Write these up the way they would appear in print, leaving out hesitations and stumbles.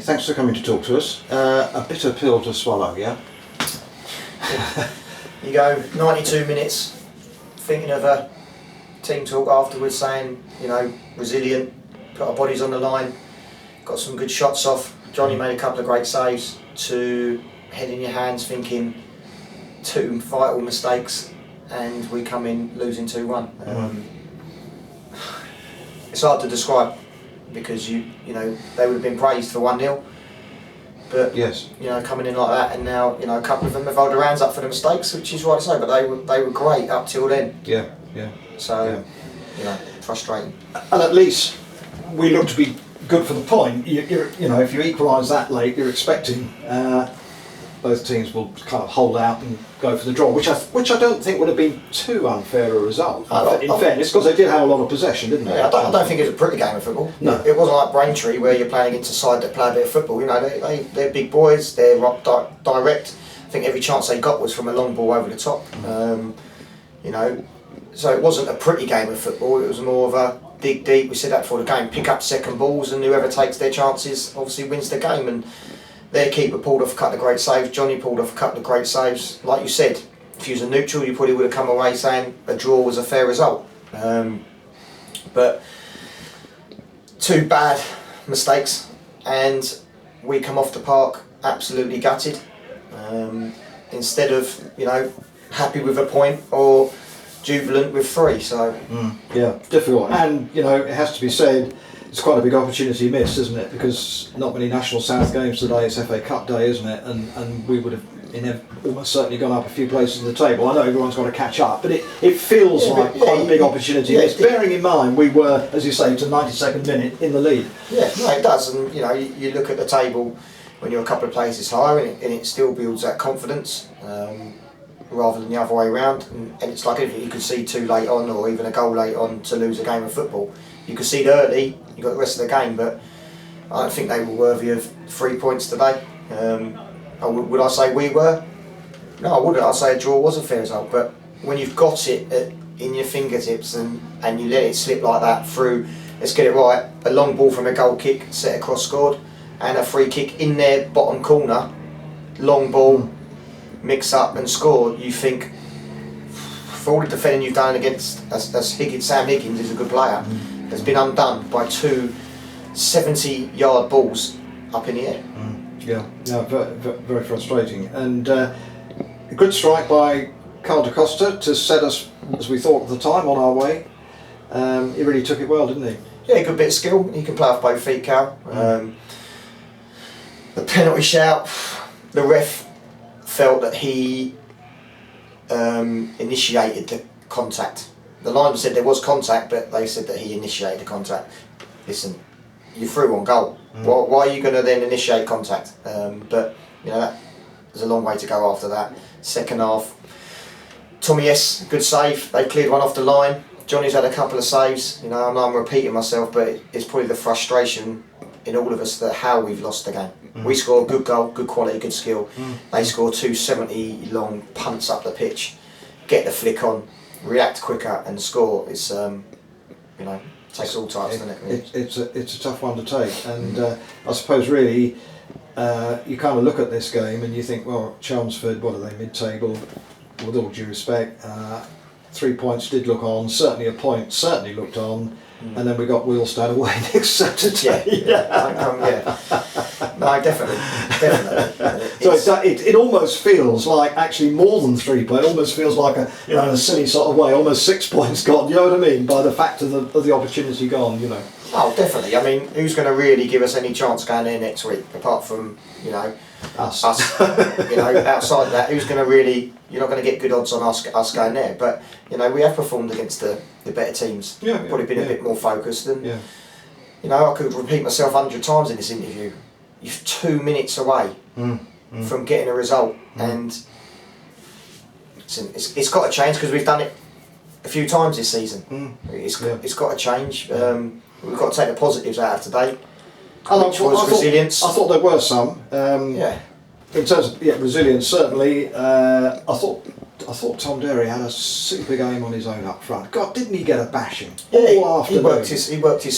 thanks for coming to talk to us. A bitter pill to swallow, yeah? You go 92 minutes thinking of a team talk afterwards saying, you know, resilient, put our bodies on the line, got some good shots off. Johnny made a couple of great saves, to head in your hands thinking 2 vital mistakes and we come in losing 2-1. It's hard to describe because you know they would have been praised for 1-0, but yes, you know, coming in like that, and now you know a couple of them have held their hands up for the mistakes, which is right to say, but they were great up till then. Yeah. So you know, frustrating. And at least we look to be good for the point. You know, if you equalise that late, you're expecting both teams will kind of hold out and go for the draw, which I don't think would have been too unfair a result. In fairness, because they did have a lot of possession, didn't they? Yeah, I don't think it was a pretty game of football. No. It wasn't like Braintree where you're playing against a side that play a bit of football. You know, they're big boys. They're direct. I think every chance they got was from a long ball over the top. You know, so it wasn't a pretty game of football. It was more of a dig deep. We said that before the game. Pick up second balls, and whoever takes their chances obviously wins the game. And their keeper pulled off a couple of great saves. Johnny pulled off a couple of great saves. Like you said, if he was a neutral, you probably would have come away saying a draw was a fair result. But 2 bad mistakes, and we come off the park absolutely gutted. Instead of, you know, happy with a point or jubilant with 3. So yeah, difficult. And you know, it has to be said, it's quite a big opportunity missed, isn't it? Because not many National South games today. It's FA Cup day, isn't it? And we would have almost certainly gone up a few places in the table. I know everyone's got to catch up, but it feels like quite a big opportunity missed. Bearing in mind we were, as you say, to 92nd minute in the lead. Yeah, no, it does. And you know, you look at the table when you're a couple of places higher, and it still builds that confidence. Rather than the other way around, and it's like anything you could see too late on, or even a goal late on, to lose a game of football. You could see it early, you got the rest of the game, but I don't think they were worthy of 3 points today. Would I say we were? No, I wouldn't. I'd say a draw was a fair result, but when you've got it in your fingertips and you let it slip like that through, let's get it right, a long ball from a goal kick, set across, scored, and a free kick in their bottom corner, long ball, mix up and score, you think, for all the defending you've done against Sam Higgins is a good player, has been undone by 2 70-yard balls up in the air. Yeah, very frustrating. And a good strike by Carl da Costa to set us, as we thought at the time, on our way. He really took it well, didn't he? Yeah, good bit of skill. He can play off both feet, Cal. The penalty shout, the ref felt that he initiated the contact. The line said there was contact, but they said that he initiated the contact. Listen, you're through on goal. Why are you going to then initiate contact? But you know, there's a long way to go after that. Second half, Tommy, yes, good save. They cleared one off the line. Johnny's had a couple of saves. You know, I know I'm repeating myself, but it's probably the frustration in all of us that how we've lost the game. We score a good goal, good quality, good skill. They score 2 70-long punts up the pitch, get the flick on, react quicker and score. It's you know, takes all types, doesn't it? It's a tough one to take, and I suppose really you kind of look at this game and you think, well, Chelmsford, what are they, mid-table? With all due respect, 3 points did look on. Certainly a point certainly looked on. And then we got Wheelstone away next Saturday. No, definitely. So it almost feels like actually more than 3 points. It almost feels like a, you know, in a silly sort of way, almost 6 points gone. You know what I mean? By the fact of the opportunity gone. You know. Oh, definitely. I mean, who's going to really give us any chance going there next week, apart from, you know, us. You know, outside of that, who's going to really? You're not going to get good odds on us going there. But you know, we have performed against the better teams. Probably been a bit more focused. And you know, I could repeat myself 100 times in this interview. You're 2 minutes away from getting a result, and it's got to change because we've done it a few times this season. It's got to change. We've got to take the positives out of today. Which was resilience. I thought there were some. In terms of resilience, certainly. I thought thought Tom Derry had a super game on his own up front. God, didn't he get a bashing Yeah, all afternoon? He worked his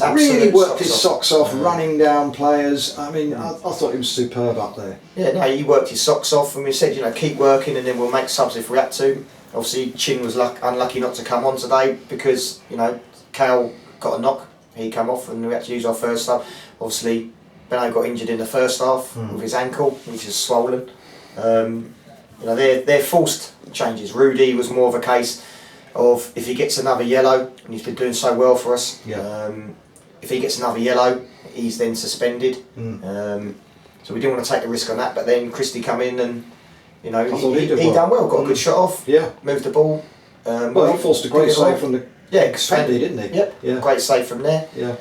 really absolute worked his socks socks off, running down players. I mean, I thought he was superb up there. Yeah, no, he worked his socks off, and we said, keep working, and then we'll make subs if we had to. Obviously, Chin was unlucky not to come on today because Kale got a knock. He came off, and we had to use our first sub. Obviously, Benno got injured in the first half with his ankle, which is swollen. They're forced changes. Rudy was more of a case of if he gets another yellow, and he's been doing so well for us. Yeah. If he gets another yellow, he's then suspended. So we didn't want to take a risk on that. But then Christie come in and he done well. Got a good shot off. Yeah. Moved the ball. Well, he forced a great save from the expanded, didn't he? Yep. Yeah. Great save from there. Yeah.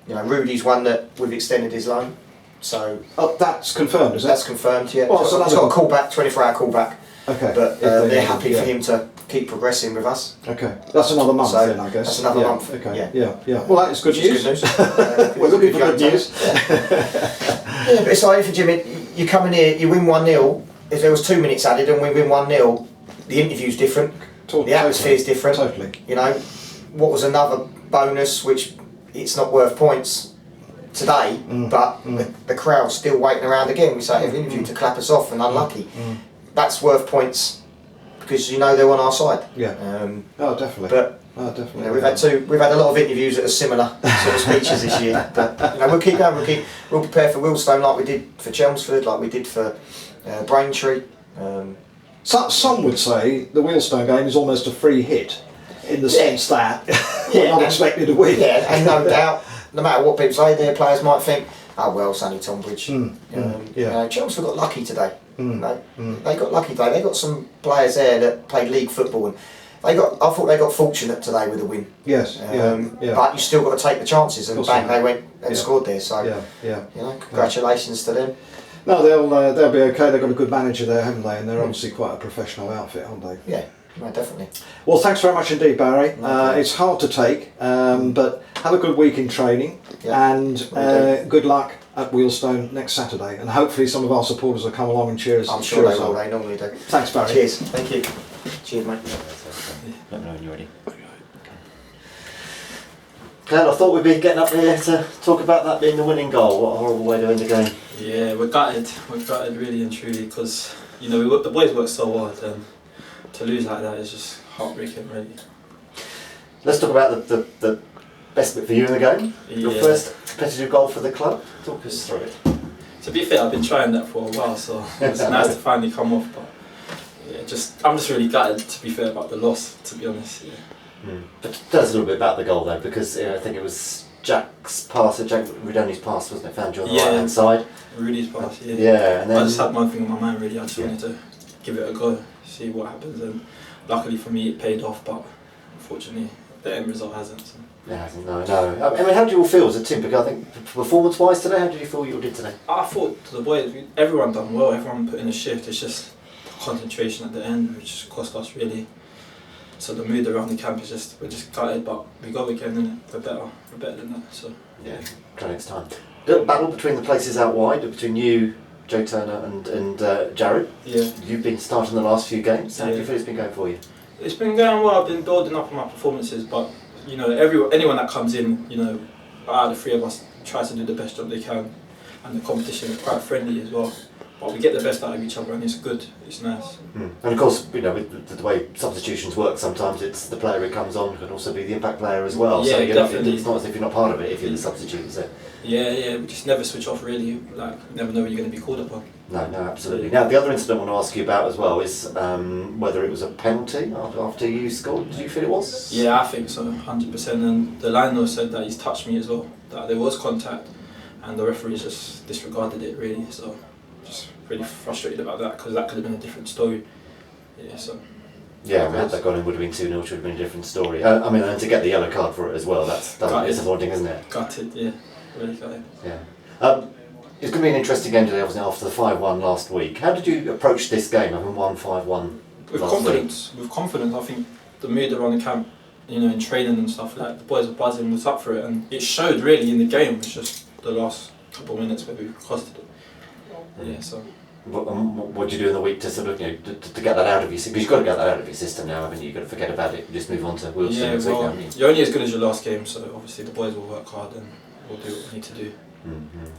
Rudy's one that we've extended his loan. So that's confirmed, is it? That's confirmed, yeah. Well, so he's got a callback, 24-hour callback. Okay. But they're happy for him to keep progressing with us. Okay. That's another month then, I guess. That's another month. Okay. Yeah. Well, that is good news. Good news. We're looking for good news. Yeah, but it's like for Jimmy, you come in here, you win 1-0. If there was 2 minutes added and we win 1-0, the interview's different. The atmosphere's different. Totally. What was another bonus, which it's not worth points today, but the crowd's still waiting around again. We say every interview to clap us off and unlucky. That's worth points because they're on our side. Yeah. Definitely. But definitely. We've had a lot of interviews that are similar sort of speeches this year. But we'll keep going. We'll prepare for Wealdstone like we did for Chelmsford, like we did for Braintree. Some would say the Wealdstone game is almost a free hit, in the sense that we're not expected to win. Yeah, and no doubt, no matter what people say, their players might think, "Oh well, it's only Tonbridge." Chelmsford got lucky today. They got lucky today. They got some players there that played league football, and I thought they got fortunate today with a win. Yes. But you still got to take the chances, and bang, they went and scored there. So congratulations to them. No, they'll be okay. They've got a good manager there, haven't they? And they're obviously quite a professional outfit, aren't they? Yeah, no, definitely. Well, thanks very much indeed, Barry. It's hard to take, but have a good week in training, and good luck at Wealdstone next Saturday. And hopefully some of our supporters will come along and cheer us. I'm sure they will. They normally do. Thanks, Barry. Cheers. Thank you. Cheers, mate. Let me know when you're ready. Ken, I thought we'd be getting up here to talk about that being the winning goal. What a horrible way to end the game. Yeah, we're gutted. We're gutted really and truly because the boys worked so hard, and to lose like that is just heartbreaking, really. Let's talk about the best bit for you in the game. Your first competitive goal for the club. Talk us through it. To be fair, I've been trying that for a while, so it's nice to finally come off. But I'm just really gutted, to be fair, about the loss. To be honest. Yeah. But tell us a little bit about the goal though, because I think it was Jack's pass, Jack Ridoni's pass, wasn't it? Found you on the right hand side. Rudy's pass, yeah. Yeah, and then I just had one thing on my mind really. I just wanted to give it a go, see what happens, and luckily for me it paid off. But unfortunately, the end result hasn't. So. It hasn't. No. I mean, how do you all feel as a team? Because I think performance-wise today, how did you feel you all did today? I thought the boys, everyone done well. Everyone put in a shift. It's just concentration at the end, which cost us really. So the mood around the camp is we're just gutted, but we go again and we're better than that. So yeah, try next time. Little battle between the places out wide, between you, Joe Turner, and Jared. Yeah. You've been starting the last few games. How do you feel it's been going for you? It's been going well. I've been building up on my performances, but anyone that comes in, out of the three of us tries to do the best job they can, and the competition is quite friendly as well. But we get the best out of each other, and it's good. It's nice. And of course, with the way substitutions work, sometimes it's the player who comes on can also be the impact player as well. Yeah, so definitely. It's not as if you're not part of it if you're the substitute. So. Yeah. We just never switch off really. You never know when you're going to be called upon. No, absolutely. Now, the other incident I want to ask you about as well is whether it was a penalty after you scored. Did you feel it was? Yeah, I think so, 100%. And the landlord said that he's touched me as well, that there was contact, and the referee just disregarded it really. So, just really frustrated about that because that could have been a different story. Yeah, so. Yeah, had that gone in would have been 2-0, which would have been a different story. And to get the yellow card for it as well, that's disappointing, isn't it? Gutted, yeah, really gutted. Yeah. It's going to be an interesting game today, obviously, after the 5-1 last week. How did you approach this game, having won 5-1 With confidence. I think the mood around the camp, in training and stuff, the boys were buzzing, was up for it, and it showed really in the game. It's just the last couple of minutes where we costed it. Yeah, so. What do you do in the week to sort of to get that out of you? Because you've got to get that out of your system now, haven't you? You've got to forget about it. Just move on to Wilson next week, haven't you? You're only as good as your last game, so obviously the boys will work hard and we'll do what we need to do.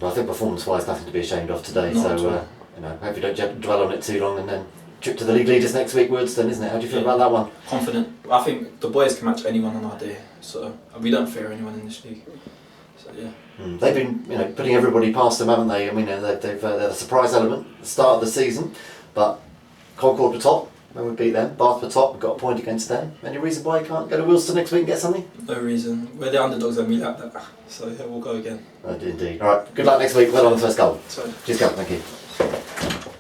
Well, I think performance-wise, nothing to be ashamed of today. Not So hope you don't dwell on it too long, and then trip to the league leaders next week, Woodston, isn't it? How do you feel about that one? Confident. I think the boys can match anyone on our day, so we don't fear anyone in this league. So yeah. They've been putting everybody past them, haven't they? I mean, they're the surprise element at the start of the season, but Concord were top when we beat them. Bath were top. We've got a point against them. Any reason why you can't go to Wilson next week and get something? No reason. We're the underdogs and we like that. So yeah, we'll go again. Indeed. All right. Good luck next week. Well on the first goal. So, Cheers, Gavin. Thank you.